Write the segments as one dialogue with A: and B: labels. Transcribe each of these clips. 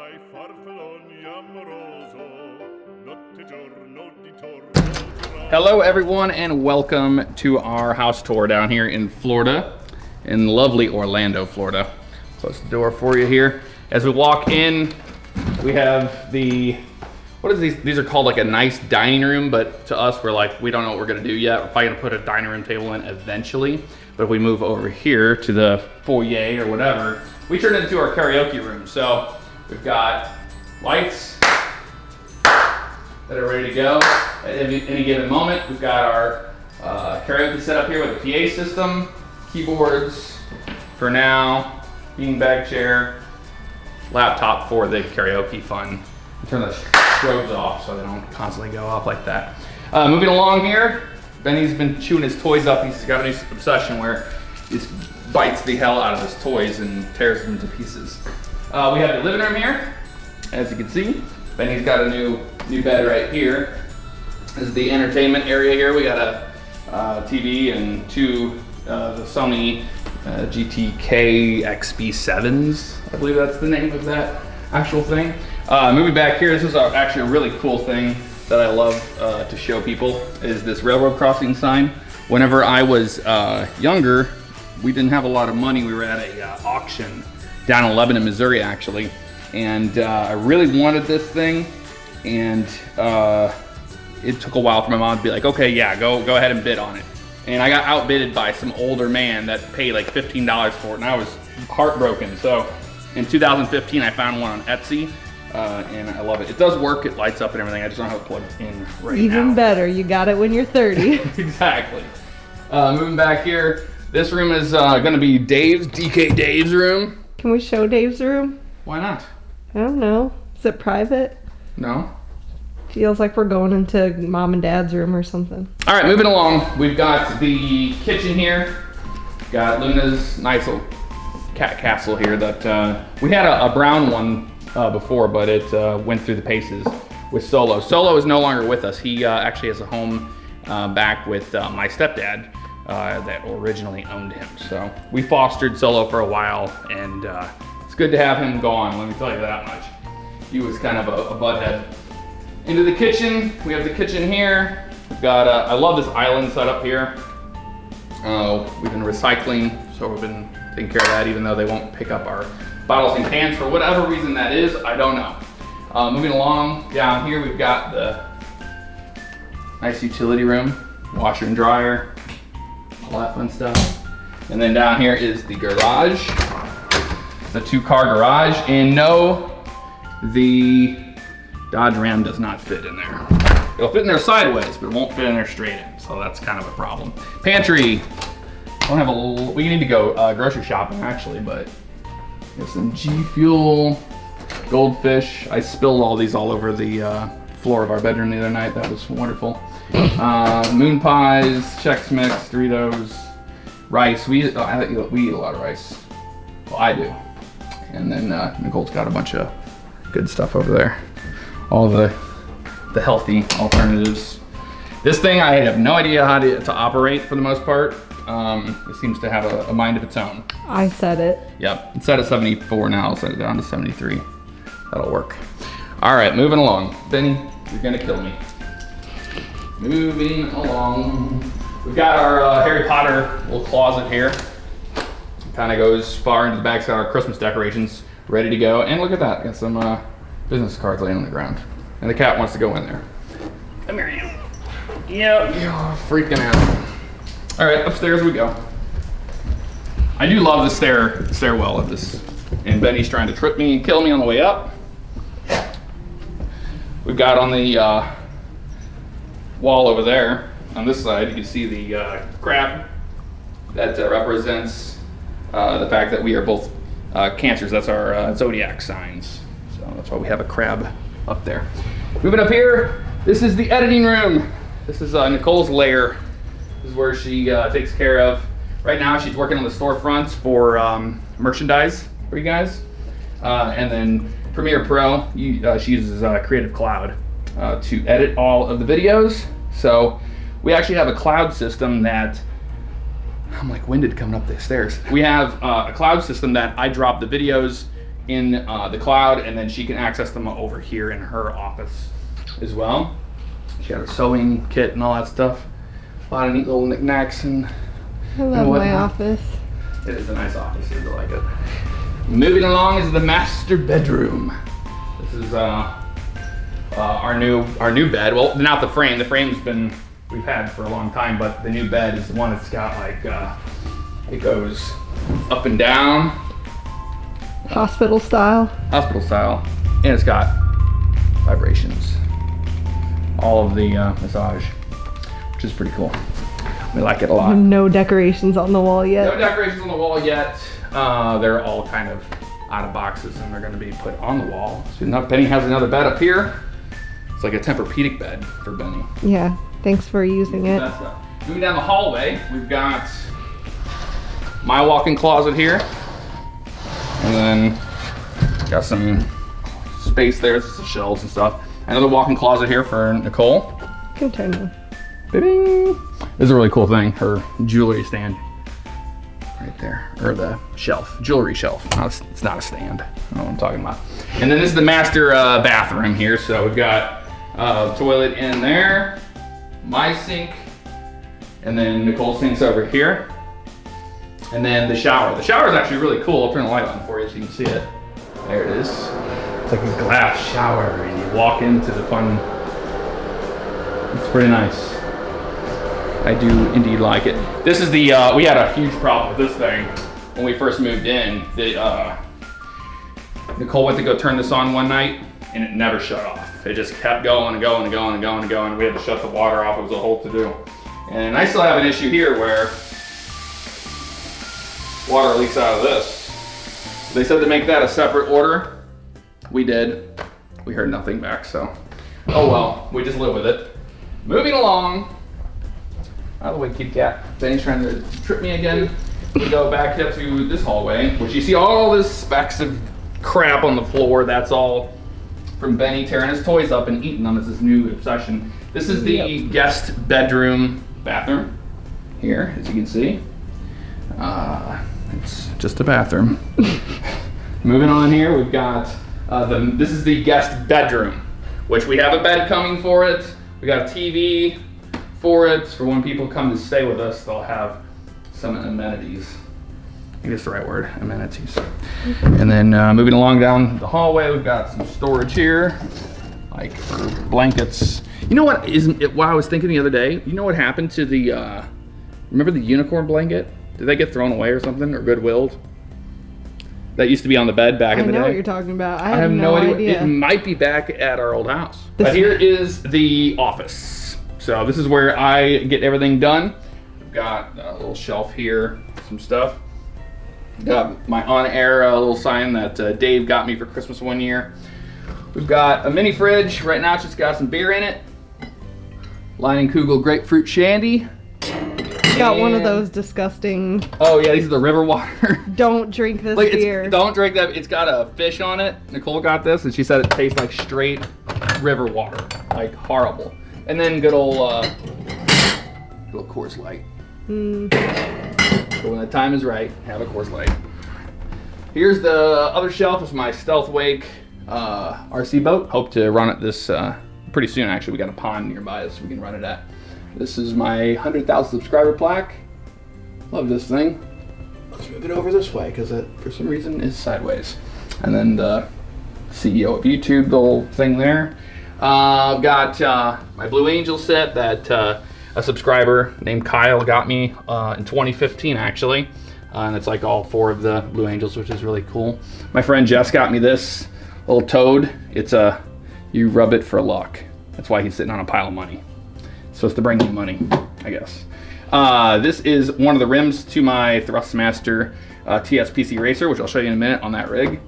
A: dai farfalloni amoroso, notte giorno di torno.
B: Hello everyone and welcome to our house tour down here in Florida, in lovely Orlando, Florida. Close the door for you here. As we walk in, we have the, what is these? These are called like a nice dining room, but to us, we're like, we don't know what we're gonna do yet. We're probably gonna put a dining room table in eventually. But if we move over here to the foyer or whatever, we turn it into our karaoke room. So we've got lights that are ready to go at any given moment. We've got our karaoke set up here with a PA system, keyboards for now, beanbag chair, laptop for the karaoke fun. Turn the strobes off so they don't constantly go off like that. Moving along here, Benny's been chewing his toys up. He's got a new obsession where he just bites the hell out of his toys and tears them to pieces. We have the living room here, as you can see. Benny's got a new bed right here. This is the entertainment area here. We got a TV and two the Sony GTK XB7s. I believe that's the name of that actual thing. Moving back here, this is actually a really cool thing that I love to show people, is this railroad crossing sign. Whenever I was younger, we didn't have a lot of money. We were at a auction down in Lebanon, Missouri, actually. And I really wanted this thing. And it took a while for my mom to be like, okay, yeah, go ahead and bid on it. And I got outbidded by some older man that paid like $15 for it, and I was heartbroken. So in 2015, I found one on Etsy. And I love it. It does work, it lights up and everything. I just don't have it plugged in right now.
C: Even better, you got it when you're 30.
B: Exactly. Moving back here, this room is gonna be DK Dave's room.
C: Can we show Dave's room?
B: Why not?
C: I don't know. Is it private?
B: No.
C: Feels like we're going into mom and dad's room or something.
B: All right, moving along. We've got the kitchen here. Got Luna's nice little cat castle here that we had a brown one before, but it went through the paces with Solo. Solo is no longer with us. He actually has a home back with my stepdad that originally owned him. So we fostered Solo for a while, and it's good to have him gone, let me tell you that much. He was kind of a butthead. Into the kitchen, we have the kitchen here. We've got, I love this island set up here. We've been recycling, so we've been taking care of that, even though they won't pick up our bottles and cans for whatever reason that is, I don't know. Moving along, down here we've got the nice utility room, washer and dryer, all that fun stuff. And then down here is the garage, the 2-car garage. And no, the Dodge Ram does not fit in there. It'll fit in there sideways, but it won't fit in there straight in, so that's kind of a problem. Pantry, we need to go grocery shopping actually, but there's some G Fuel, Goldfish. I spilled all these all over the floor of our bedroom the other night. That was wonderful. Moon pies, Chex Mix, Doritos, rice. We eat a lot of rice. Well, I do. And then Nicole's got a bunch of good stuff over there. All the healthy alternatives. This thing, I have no idea how to operate for the most part. It seems to have a mind of its own.
C: I said it.
B: Yep, it's set at 74 now. I'll set it down to 73. That'll work. All right, moving along. Benny, you're gonna kill me. Moving along. We've got our Harry Potter little closet here. Kind of goes far into the back. It's got our Christmas decorations ready to go. And look at that, got some business cards laying on the ground. And the cat wants to go in there. Come here, you. Yep, you're freaking out. All right, upstairs we go. I do love the stairwell of this. And Benny's trying to trip me and kill me on the way up. We've got on the wall over there, on this side, you can see the crab that represents the fact that we are both Cancers. That's our zodiac signs. So that's why we have a crab up there. Moving up here, this is the editing room. This is Nicole's lair. This is where she takes care of. Right now she's working on the storefronts for merchandise for you guys. And then Premiere Pro, she uses Creative Cloud to edit all of the videos. So we actually have a cloud system that, I'm like winded coming up the stairs. We have a cloud system that I drop the videos in the cloud, and then she can access them over here in her office as well. She got a sewing kit and all that stuff. A lot of neat little knickknacks and
C: I love my
B: whatnot.
C: office.
B: It is a nice office. I like it. Moving along is the master bedroom. This is our new bed. Well, not the frame. The frame's we've had for a long time, but the new bed is the one that's got like it goes up and down,
C: Hospital style.
B: hospital style, and it's got vibrations. All of the massage, which is pretty cool. We like it a lot.
C: No decorations on the wall yet.
B: No decorations on the wall yet. They're all kind of out of boxes, and they're going to be put on the wall. So now Benny has another bed up here. It's like a Tempur-Pedic bed for Benny.
C: Yeah, thanks for using it.
B: That stuff. Moving down the hallway, we've got my walk-in closet here, and then got some space there, some shelves and stuff. Another walk-in closet here for Nicole.
C: Can turn on.
B: Ba-ding. This is a really cool thing. Her jewelry stand, right there, or the shelf, jewelry shelf. It's not a stand. I don't know what I'm talking about. And then this is the master bathroom here. So we've got toilet in there, my sink, and then Nicole's sink's over here. And then the shower. The shower is actually really cool. I'll turn the light on for you so you can see it. There it is. It's like a glass shower, and you walk into the fun. It's pretty nice. I do indeed like it. This is the, we had a huge problem with this thing when we first moved in. That Nicole went to go turn this on one night, and it never shut off. It just kept going and going and going and going and going. We had to shut the water off. It was a whole to-do. And I still have an issue here where water leaks out of this. They said to make that a separate order. We did. We heard nothing back, so. Oh well, we just live with it. Moving along. Out of the way, kitty cat. Benny's trying to trip me again. We go back up to this hallway, which you see all this specks of crap on the floor. That's all from Benny tearing his toys up and eating them. It's his new obsession. This is the guest bedroom bathroom here, as you can see. It's just a bathroom. Moving on here, we've got this is the guest bedroom, which we have a bed coming for it. We got a TV for it. For when people come to stay with us, they'll have some amenities. I think that's the right word, amenities. And then moving along down the hallway, we've got some storage here, like for blankets. You know what what I was thinking the other day? You know what happened to the, remember the unicorn blanket? Did they get thrown away or something, or Goodwilled? That used to be on the bed back in the day.
C: I know what you're talking about. I
B: I
C: have no idea.
B: It might be back at our old house. But here is the office. So this is where I get everything done. I've got a little shelf here, some stuff. Got my on-air little sign that Dave got me for Christmas one year. We've got a mini fridge. Right now it's just got some beer in it. Leinenkugel grapefruit shandy.
C: Got one of those disgusting.
B: Oh yeah, these are the river water.
C: Don't drink this
B: Like
C: beer.
B: don't drink that. It's got a fish on it. Nicole got this, and she said it tastes like straight river water, like horrible. And then good old Coors Light. So when the time is right, have a Coors Light. Here's the other shelf. It's my Stealth Wake RC boat. Hope to run it this pretty soon. Actually, we got a pond nearby, so we can run it at. This is my 100,000 subscriber plaque. Love this thing. Let's move it over this way because it, for some reason, is sideways. And then the CEO of YouTube, the whole thing there. I've got my Blue Angel set that a subscriber named Kyle got me in 2015, actually. And it's like all 4 of the Blue Angels, which is really cool. My friend Jess got me this little toad. It's you rub it for luck. That's why he's sitting on a pile of money. It's supposed to bring you money, I guess. This is one of the rims to my Thrustmaster TSPC Racer, which I'll show you in a minute on that rig.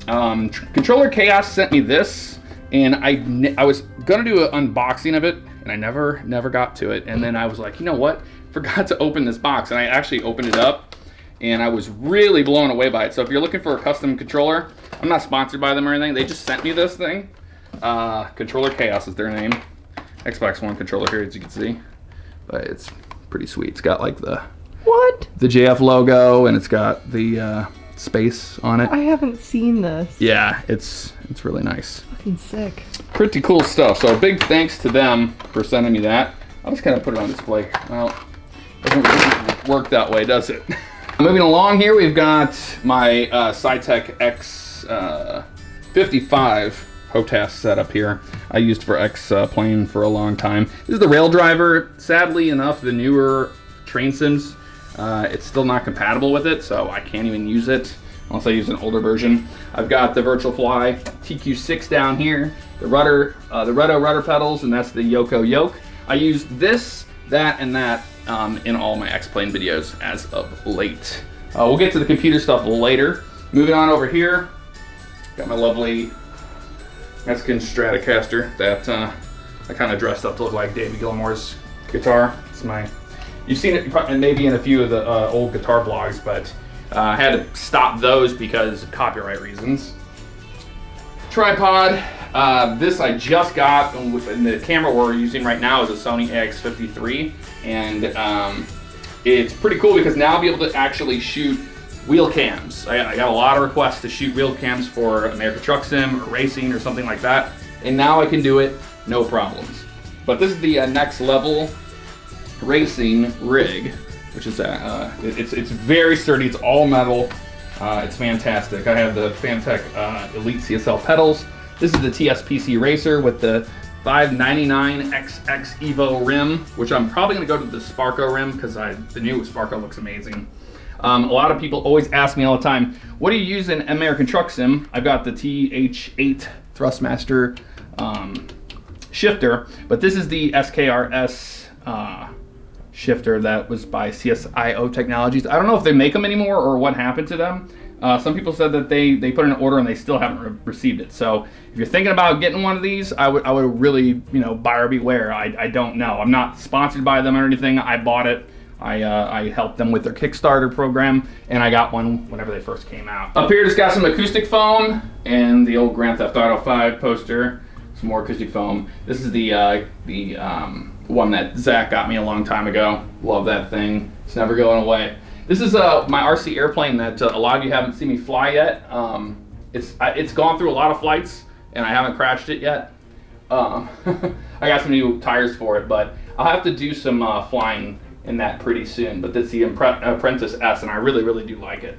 B: Controller Chaos sent me this, and I was gonna do an unboxing of it, and I never got to it. And then I was like, you know what? Forgot to open this box, and I actually opened it up, and I was really blown away by it. So if you're looking for a custom controller, I'm not sponsored by them or anything. They just sent me this thing. Controller Chaos is their name. Xbox One controller here, as you can see, but it's pretty sweet. It's got like the
C: What?
B: JF logo, and it's got the space on it.
C: I haven't seen this.
B: Yeah, it's really nice.
C: Fucking sick.
B: Pretty cool stuff. So big thanks to them for sending me that. I'll just kind of put it on display. Well, doesn't really work that way, does it? Moving along here, we've got my Cytec X55 HOTAS setup here. I used for X-Plane for a long time. This is the Rail Driver. Sadly enough, the newer train sims, it's still not compatible with it, so I can't even use it unless I use an older version. I've got the Virtual Fly TQ6 down here, the Rudder, the Reto rudder pedals, and that's the Yoko yoke. I use this, that, and that in all my X-Plane videos as of late. We'll get to the computer stuff later. Moving on over here, got my lovely Mexican Stratocaster that I kind of dressed up to look like David Gilmour's guitar. It's my, you've seen it maybe in a few of the old guitar blogs, but I had to stop those because of copyright reasons. Tripod, this I just got, and the camera we're using right now is a Sony AX53, and it's pretty cool because now I'll be able to actually shoot wheel cams. I got a lot of requests to shoot wheel cams for American Truck Sim or racing or something like that, and now I can do it no problems. But this is the next level racing rig, which is it's very sturdy. It's all metal. It's fantastic. I have the Fanatec Elite CSL pedals. This is the TSPC Racer with the 599 XX Evo rim, which I'm probably going to go to the Sparco rim because the new Sparco looks amazing. A lot of people always ask me all the time, what do you use in American Truck Sim? I've got the TH8 Thrustmaster shifter, but this is the SKRS shifter that was by CSIO Technologies. I don't know if they make them anymore or what happened to them. Some people said that they put in an order and they still haven't received it. So if you're thinking about getting one of these, I would really, buyer beware. I don't know. I'm not sponsored by them or anything. I bought it. I helped them with their Kickstarter program, and I got one whenever they first came out. Up here, just got some acoustic foam and the old Grand Theft Auto 5 poster. Some more acoustic foam. This is the one that Zach got me a long time ago. Love that thing. It's never going away. This is my RC airplane that a lot of you haven't seen me fly yet. It's gone through a lot of flights, and I haven't crashed it yet. I got some new tires for it, but I'll have to do some flying in that pretty soon. But that's the Apprentice S, and I really, really do like it.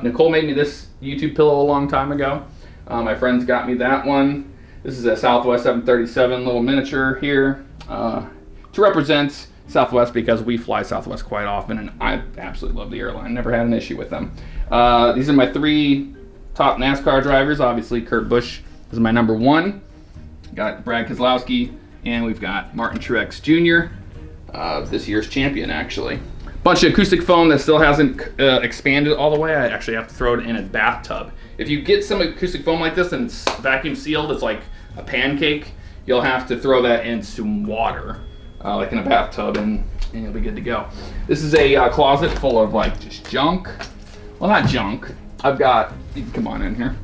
B: Nicole made me this YouTube pillow a long time ago. My friends got me that one. This is a Southwest 737 little miniature here to represent Southwest because we fly Southwest quite often, and I absolutely love the airline. Never had an issue with them. These are my 3 top NASCAR drivers. Obviously, Kurt Busch is my number 1. Got Brad Keselowski, and we've got Martin Truex Jr., this year's champion, actually. Bunch of acoustic foam that still hasn't expanded all the way. I actually have to throw it in a bathtub. If you get some acoustic foam like this and it's vacuum sealed, it's like a pancake, you'll have to throw that in some water, like in a bathtub, and you'll be good to go. This is a closet full of like just junk. Well, not junk. I've got, come on in here.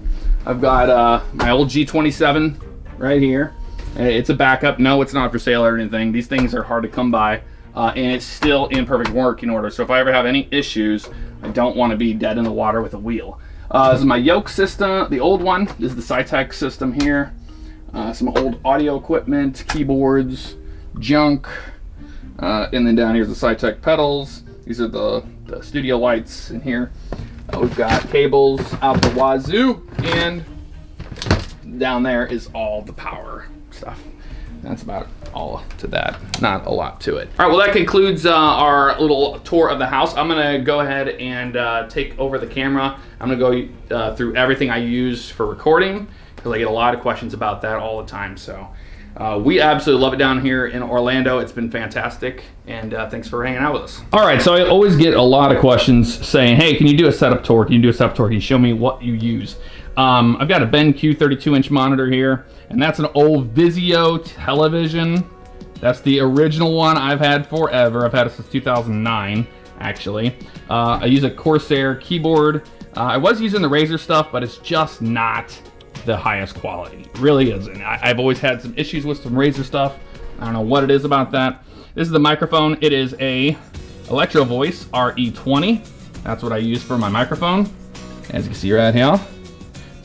B: I've got my old G27 right here. It's a backup. No, it's not for sale or anything. These things are hard to come by, and it's still in perfect working order. So if I ever have any issues, I don't want to be dead in the water with a wheel. This is my yoke system, the old one. This is the Cytec system here. Some old audio equipment, keyboards, junk, and then down here's the Cytec pedals. These are the studio lights in here. We've got cables out the wazoo, and down there is all the power stuff. That's about all to that. Not a lot to it. All right, well, that concludes our little tour of the house. I'm gonna go ahead and take over the camera. I'm gonna go through everything I use for recording because I get a lot of questions about that all the time. So we absolutely love it down here in Orlando. It's been fantastic, and thanks for hanging out with us. All right, so I always get a lot of questions saying, hey, can you do a setup tour? Can you do a setup tour? Can you show me what you use? I've got a BenQ 32-inch monitor here, and that's an old Vizio television. That's the original one I've had forever. I've had it since 2009, actually. I use a Corsair keyboard. I was using the Razer stuff, but it's just not the highest quality. It really isn't. I've always had some issues with some Razer stuff. I don't know what it is about that. This is the microphone. It is a Electro Voice RE20. That's what I use for my microphone. as you can see right here.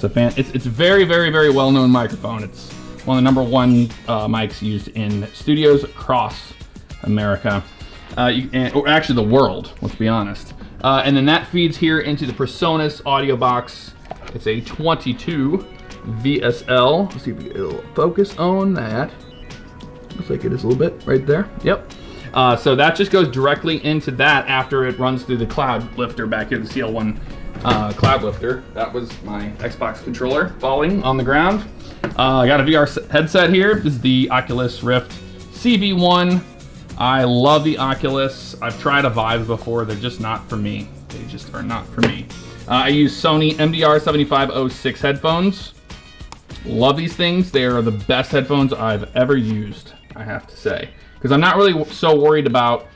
B: It's a very, very, very well-known microphone. It's one of the #1 mics used in studios across America, or actually the world, let's be honest. And then that feeds here into the PreSonus audio box. It's a 22 VSL. Let's see if we get a little focus on that. Looks like it is a little bit right there. Yep. So that just goes directly into that after it runs through the cloud lifter back here, the CL1 cloud lifter. That was my Xbox controller falling on the ground. I got a VR headset here. This is the Oculus Rift CV1. I love the Oculus. I've tried a Vive before. They're just not for me. They just are not for me. I use Sony MDR7506 headphones. Love these things. They are the best headphones I've ever used, I have to say. Because I'm not really so worried about,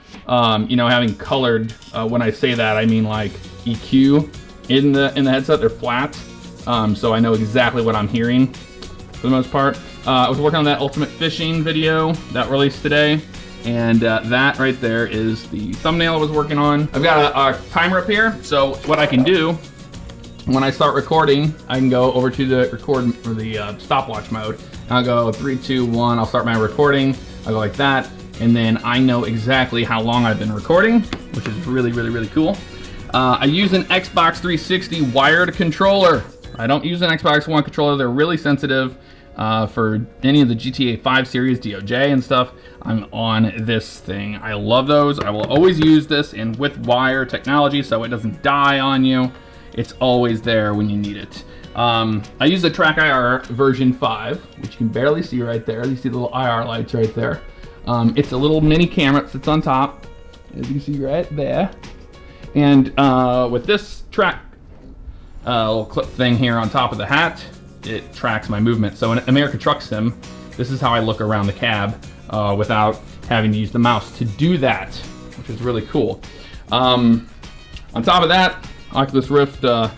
B: you know, having colored. When I say that, I mean like EQ in the headset. They're flat, so I know exactly what I'm hearing for the most part. I was working on that Ultimate Fishing video that released today, and that right there is the thumbnail I was working on. I've got a timer up here, so what I can do when I start recording, I can go over to the record or the stopwatch mode. I'll go 3, 2, 1. I'll start my recording. I'll go like that, and then I know exactly how long I've been recording, which is really, really, really cool. I use an Xbox 360 wired controller. I don't use an Xbox One controller. They're really sensitive for any of the GTA 5 series, DOJ and stuff. I'm on this thing. I love those. I will always use this and with wire technology so it doesn't die on you. It's always there when you need it. I use the TrackIR version 5, which you can barely see right there. You see the little IR lights right there. It's a little mini camera that sits on top, as you can see right there. And with this track little clip thing here on top of the hat, it tracks my movement. So in American Truck Sim, this is how I look around the cab without having to use the mouse to do that, which is really cool. On top of that, Oculus Rift little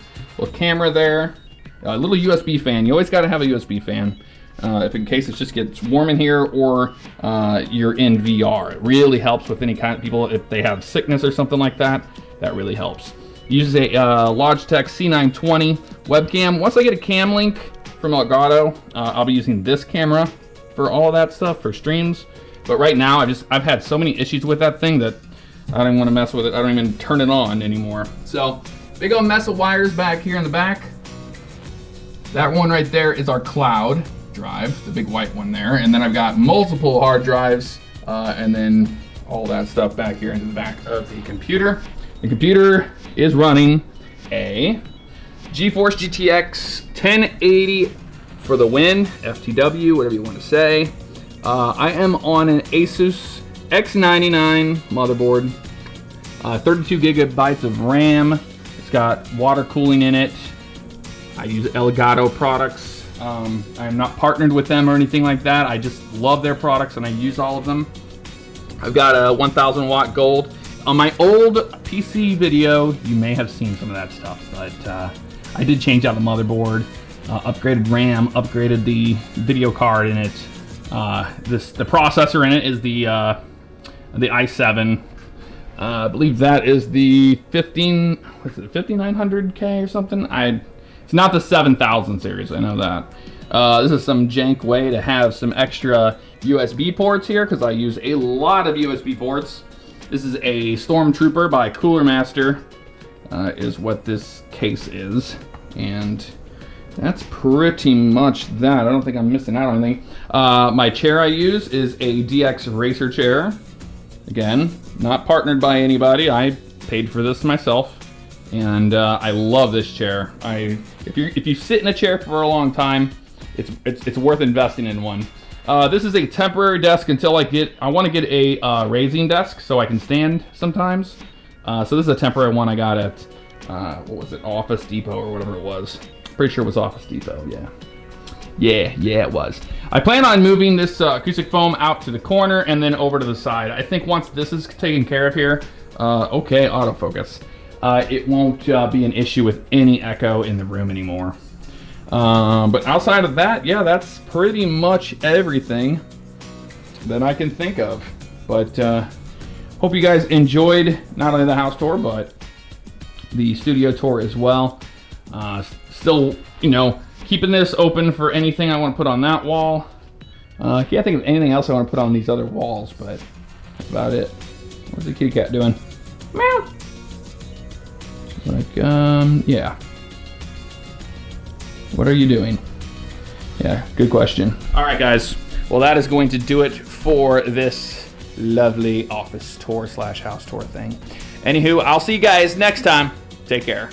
B: camera there, a little USB fan. You always got to have a USB fan if in case it just gets warm in here or you're in VR. It really helps with any kind of people if they have sickness or something like that. That really helps. Uses a Logitech C920 webcam. Once I get a cam link from Elgato, I'll be using this camera for all of that stuff for streams. But right now, I've had so many issues with that thing that I don't want to mess with it. I don't even turn it on anymore. So big old mess of wires back here in the back. That one right there is our cloud drive, the big white one there. And then I've got multiple hard drives and then all that stuff back here into the back of the computer. The computer is running a GeForce GTX 1080 for the win, FTW, whatever you want to say. I am on an Asus X99 motherboard, 32 gigabytes of RAM. It's got water cooling in it. I use Elgato products. I am not partnered with them or anything like that. I just love their products and I use all of them. I've got a 1000 watt gold. On my old PC video, you may have seen some of that stuff, but I did change out the motherboard, upgraded RAM, upgraded the video card in it. The processor in it is the i7. I believe that is the 5900K or something. It's not the 7000 series, I know that. This is some jank way to have some extra USB ports here because I use a lot of USB ports. This is a Stormtrooper by Cooler Master, is what this case is. And that's pretty much that. I don't think I'm missing out on anything. My chair I use is a DX Racer chair. Again, not partnered by anybody. I paid for this myself. And I love this chair. If you sit in a chair for a long time, it's worth investing in one. This is a temporary desk until I want to get a raising desk so I can stand sometimes. So this is a temporary one I got at, what was it, Office Depot or whatever it was. Pretty sure it was Office Depot, yeah. Yeah, it was. I plan on moving this acoustic foam out to the corner and then over to the side. I think once this is taken care of here, okay, autofocus. It won't be an issue with any echo in the room anymore. But outside of that, yeah, that's pretty much everything that I can think of. But hope you guys enjoyed not only the house tour, but the studio tour as well. Still, you know, keeping this open for anything I want to put on that wall. Can't think of anything else I want to put on these other walls, but that's about it. What's the kitty cat doing? Meow. Like, yeah. What are you doing? Yeah, good question. All right, guys. Well, that is going to do it for this lovely office tour / house tour thing. Anywho, I'll see you guys next time. Take care.